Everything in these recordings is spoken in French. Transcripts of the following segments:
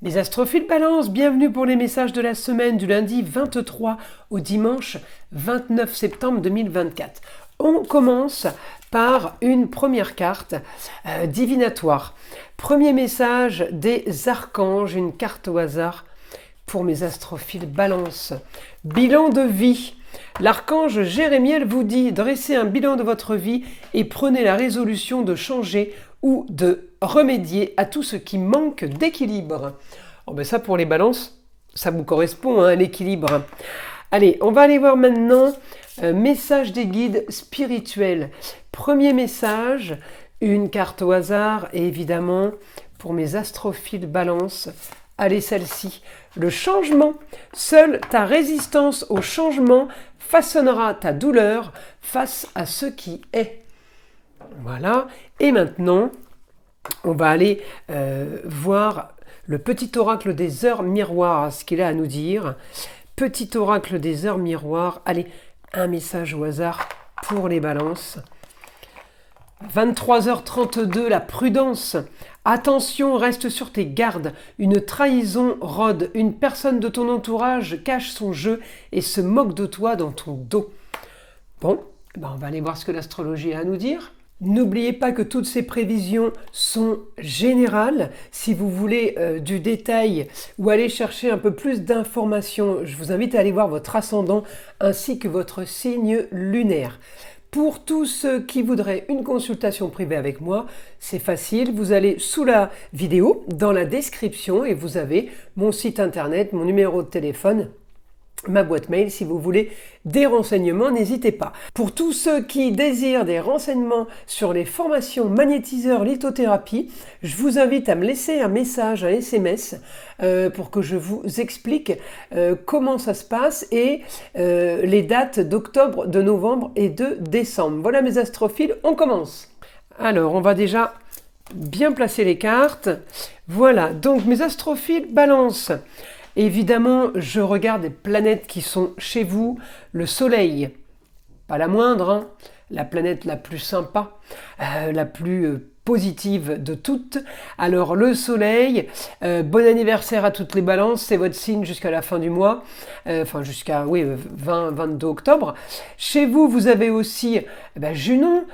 Les astrophiles balance, bienvenue pour les messages de la semaine du lundi 23 au dimanche 29 septembre 2024. On commence par une première carte divinatoire. Premier message des archanges, une carte au hasard pour mes astrophiles balance. Bilan de vie. L'archange Jérémiel vous dit dressez un bilan de votre vie et prenez la résolution de changer ou de remédier à tout ce qui manque d'équilibre. Oh ben ça pour les balances, ça vous correspond, hein, l'équilibre. Allez, on va aller voir maintenant message des guides spirituels. Premier message, une carte au hasard et évidemment pour mes astrophiles balance, allez celle-ci. Le changement, seule ta résistance au changement façonnera ta douleur face à ce qui est. Voilà, et maintenant, on va aller voir le petit oracle des heures miroirs, ce qu'il a à nous dire. Petit oracle des heures miroirs, allez, un message au hasard pour les balances. 23h32, la prudence. Attention, reste sur tes gardes. Une trahison rôde. Une personne de ton entourage cache son jeu et se moque de toi dans ton dos. Bon, ben on va aller voir ce que l'astrologie a à nous dire. N'oubliez pas que toutes ces prévisions sont générales. Si vous voulez du détail ou aller chercher un peu plus d'informations, je vous invite à aller voir votre ascendant ainsi que votre signe lunaire. Pour tous ceux qui voudraient une consultation privée avec moi, c'est facile. Vous allez sous la vidéo, dans la description, et vous avez mon site internet, mon numéro de téléphone, ma boîte mail. Si vous voulez des renseignements, n'hésitez pas. Pour tous ceux qui désirent des renseignements sur les formations magnétiseurs lithothérapie, je vous invite à me laisser un message, un SMS, pour que je vous explique comment ça se passe et les dates d'octobre, de novembre et de décembre. Voilà mes astrophiles, on commence. Alors, on va déjà bien placer les cartes. Voilà, donc mes astrophiles balance. Évidemment, je regarde les planètes qui sont chez vous. Le soleil, pas la moindre, hein, la planète la plus sympa, la plus positive de toutes. Alors le soleil, bon anniversaire à toutes les balances, c'est votre signe jusqu'à la fin du mois, enfin jusqu'à 22 octobre. Chez vous, vous avez aussi Junon,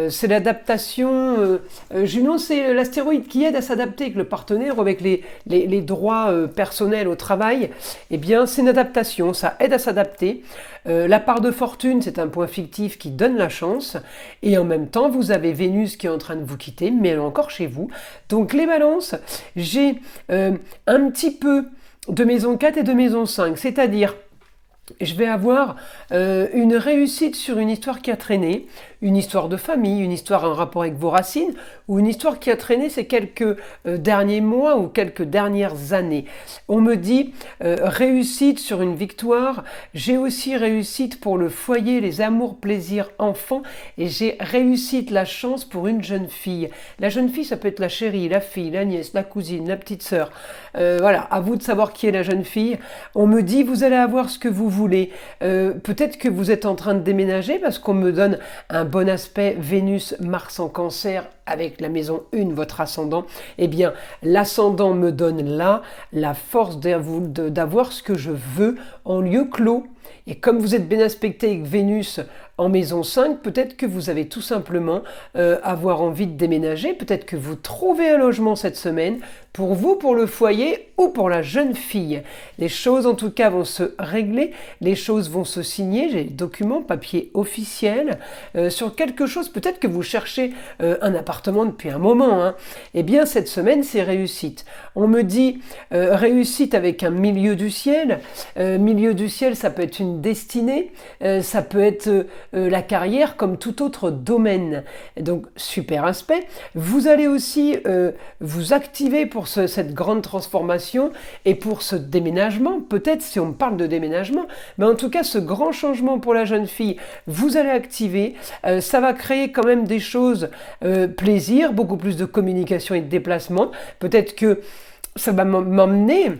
c'est l'adaptation. Junon, c'est l'astéroïde qui aide à s'adapter avec le partenaire, avec les droits personnels au travail. Eh bien, c'est une adaptation, ça aide à s'adapter. La part de fortune, c'est un point fictif qui donne la chance. Et en même temps, vous avez Vénus qui est en train de vous quitter, mais elle est encore chez vous. Donc les balances, j'ai un petit peu de maison 4 et de maison 5, c'est-à-dire je vais avoir une réussite sur une histoire qui a traîné, une histoire de famille, une histoire en rapport avec vos racines, ou une histoire qui a traîné ces quelques derniers mois ou quelques dernières années. On me dit réussite sur une victoire, j'ai aussi réussite pour le foyer, les amours, plaisirs, enfants, et j'ai réussite, la chance pour une jeune fille. La jeune fille, ça peut être la chérie, la fille, la nièce, la cousine, la petite sœur. Voilà, à vous de savoir qui est la jeune fille. On me dit vous allez avoir ce que vous voulez. Peut-être que vous êtes en train de déménager parce qu'on me donne un bon aspect Vénus, Mars en Cancer avec la maison 1, votre ascendant. Eh bien, l'ascendant me donne là la force d'avoir ce que je veux en lieu clos. Et comme vous êtes bien aspecté avec Vénus en maison 5, peut-être que vous avez tout simplement avoir envie de déménager, peut-être que vous trouvez un logement cette semaine, pour vous, pour le foyer ou pour la jeune fille. Les choses en tout cas vont se régler, les choses vont se signer, j'ai des documents, papiers officiels, sur quelque chose, peut-être que vous cherchez un appartement depuis un moment, hein. Eh bien cette semaine c'est réussite. On me dit réussite avec un milieu du ciel, ça peut être une destinée, ça peut être la carrière comme tout autre domaine. Donc super aspect. Vous allez aussi vous activer pour cette grande transformation et pour ce déménagement, peut-être si on me parle de déménagement, mais en tout cas ce grand changement pour la jeune fille, vous allez activer, ça va créer quand même des choses plaisir, beaucoup plus de communication et de déplacement, peut-être que ça va m'emmener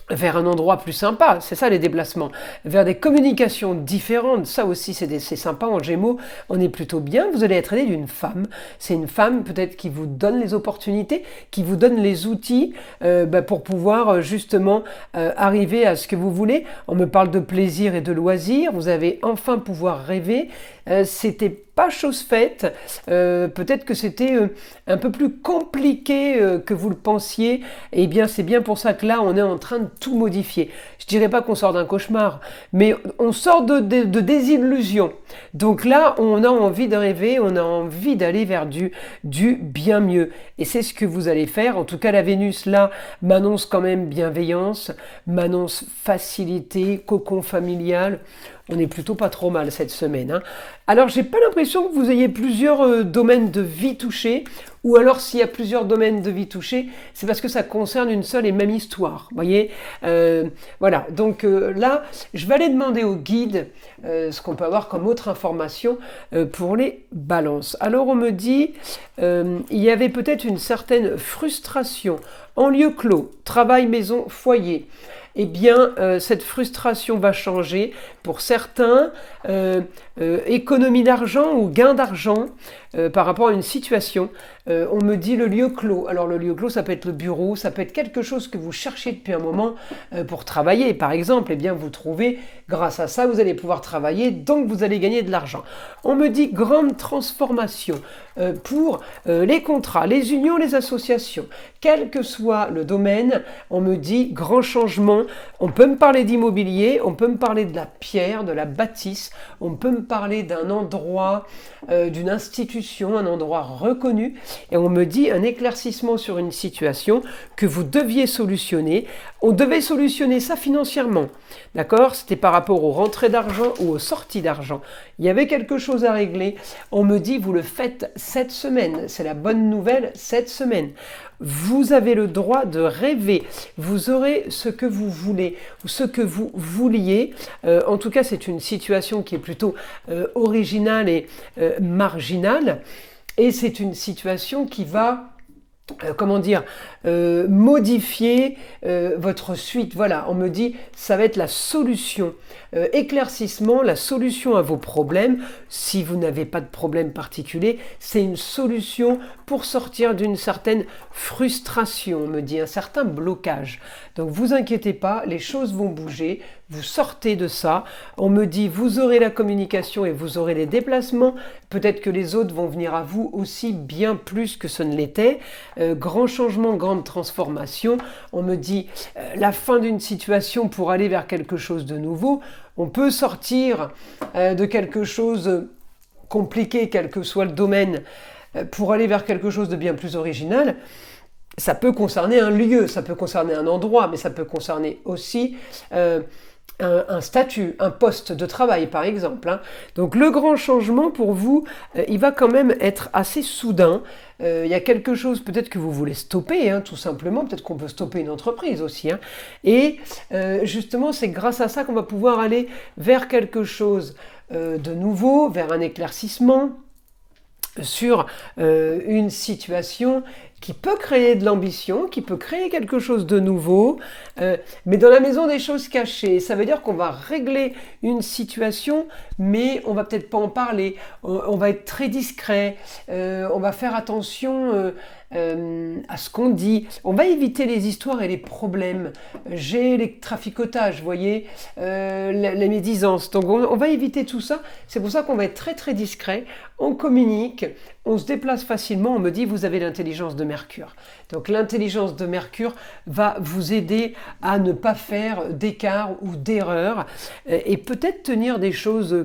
vers un endroit plus sympa, c'est ça les déplacements, vers des communications différentes, ça aussi c'est sympa en Gémeaux, on est plutôt bien, vous allez être aidé d'une femme, c'est une femme peut-être qui vous donne les opportunités, qui vous donne les outils pour pouvoir justement arriver à ce que vous voulez. On me parle de plaisir et de loisirs, vous allez enfin pouvoir rêver, c'était pas chose faite, peut-être que c'était un peu plus compliqué que vous le pensiez, et bien c'est bien pour ça que là on est en train de tout modifier. Je dirais pas qu'on sort d'un cauchemar, mais on sort de désillusion. Donc là on a envie de rêver, on a envie d'aller vers du bien mieux, et c'est ce que vous allez faire. En tout cas la Vénus là m'annonce quand même bienveillance, m'annonce facilité, cocon familial. On est plutôt pas trop mal cette semaine, hein. Alors j'ai pas l'impression que vous ayez plusieurs domaines de vie touchés, ou alors s'il y a plusieurs domaines de vie touchés, c'est parce que ça concerne une seule et même histoire, voyez. Voilà, donc là, je vais aller demander au guide ce qu'on peut avoir comme autre information pour les balances. Alors on me dit, il y avait peut-être une certaine frustration en lieu clos, travail, maison, foyer. Eh bien, cette frustration va changer. Pour certains, économie d'argent ou gain d'argent par rapport à une situation. On me dit le lieu clos. Alors le lieu clos, ça peut être le bureau, ça peut être quelque chose que vous cherchez depuis un moment pour travailler. Par exemple, eh bien, vous trouvez, grâce à ça, vous allez pouvoir travailler, donc vous allez gagner de l'argent. On me dit grande transformation pour les contrats, les unions, les associations. Quel que soit le domaine, on me dit grand changement. On peut me parler d'immobilier, on peut me parler de la pierre, de la bâtisse, on peut me parler d'un endroit, d'une institution, un endroit reconnu, et on me dit un éclaircissement sur une situation que vous deviez solutionner. On devait solutionner ça financièrement, d'accord? C'était par rapport aux rentrées d'argent ou aux sorties d'argent. Il y avait quelque chose à régler. On me dit vous le faites cette semaine, c'est la bonne nouvelle cette semaine. Vous avez le droit de rêver, vous aurez ce que vous voulez, ou ce que vous vouliez. En tout cas, c'est une situation qui est plutôt originale et marginale, et c'est une situation qui va modifier votre suite. Voilà, on me dit ça va être la solution, éclaircissement, la solution à vos problèmes. Si vous n'avez pas de problème particulier, c'est une solution pour sortir d'une certaine frustration, on me dit, un certain blocage. Donc vous inquiétez pas, les choses vont bouger, vous sortez de ça. On me dit vous aurez la communication et vous aurez les déplacements. Peut-être que les autres vont venir à vous aussi bien plus que ce ne l'était. Grand changement, grande transformation. On me dit la fin d'une situation pour aller vers quelque chose de nouveau. On peut sortir de quelque chose compliqué, quel que soit le domaine, pour aller vers quelque chose de bien plus original. Ça peut concerner un lieu, ça peut concerner un endroit, mais ça peut concerner aussi un statut, un poste de travail par exemple, hein. Donc le grand changement pour vous, il va quand même être assez soudain. Il y a quelque chose peut-être que vous voulez stopper, hein, tout simplement, peut-être qu'on peut stopper une entreprise aussi, hein. Et justement c'est grâce à ça qu'on va pouvoir aller vers quelque chose de nouveau, vers un éclaircissement sur une situation qui peut créer de l'ambition, qui peut créer quelque chose de nouveau, mais dans la maison des choses cachées. Ça veut dire qu'on va régler une situation, mais on va peut-être pas en parler, on va être très discret, on va faire attention à ce qu'on dit, on va éviter les histoires et les problèmes. J'ai les traficotages, vous voyez, les médisances, donc on va éviter tout ça. C'est pour ça qu'on va être très très discret, on communique, on se déplace facilement. On me dit vous avez l'intelligence de Mercure, donc l'intelligence de Mercure va vous aider à ne pas faire d'écart ou d'erreur, et peut-être tenir des choses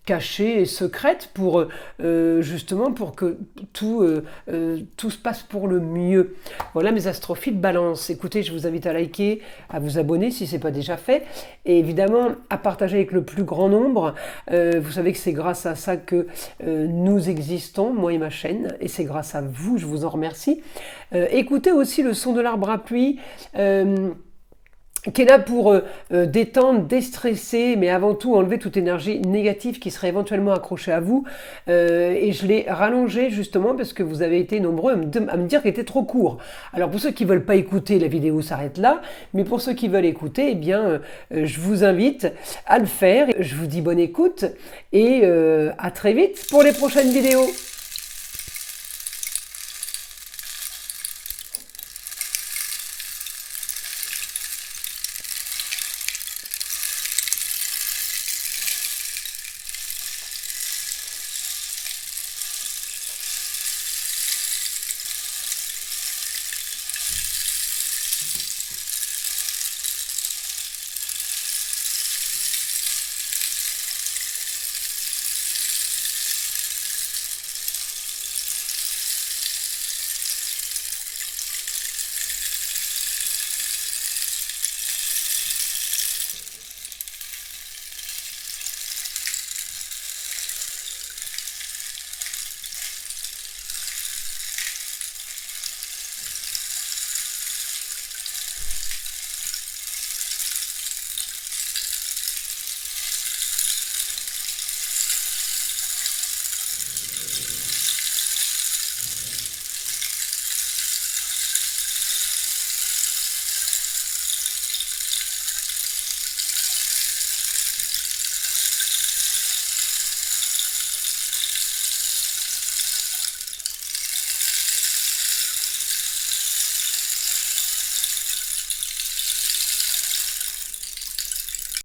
cachées et secrètes pour justement pour que tout se passe pour le mieux. Voilà mes astrophiles Balance. Écoutez, je vous invite à liker, à vous abonner si ce n'est pas déjà fait, et évidemment à partager avec le plus grand nombre. Vous savez que c'est grâce à ça que nous existons, moi et ma chaîne, et c'est grâce à vous, je vous en remercie. Écoutez aussi le son de l'arbre à pluie. qui est là pour détendre, déstresser, mais avant tout enlever toute énergie négative qui serait éventuellement accrochée à vous. Et je l'ai rallongé justement parce que vous avez été nombreux à me dire qu'il était trop court. Alors pour ceux qui ne veulent pas écouter, la vidéo s'arrête là, mais pour ceux qui veulent écouter, eh bien, je vous invite à le faire. Je vous dis bonne écoute et à très vite pour les prochaines vidéos.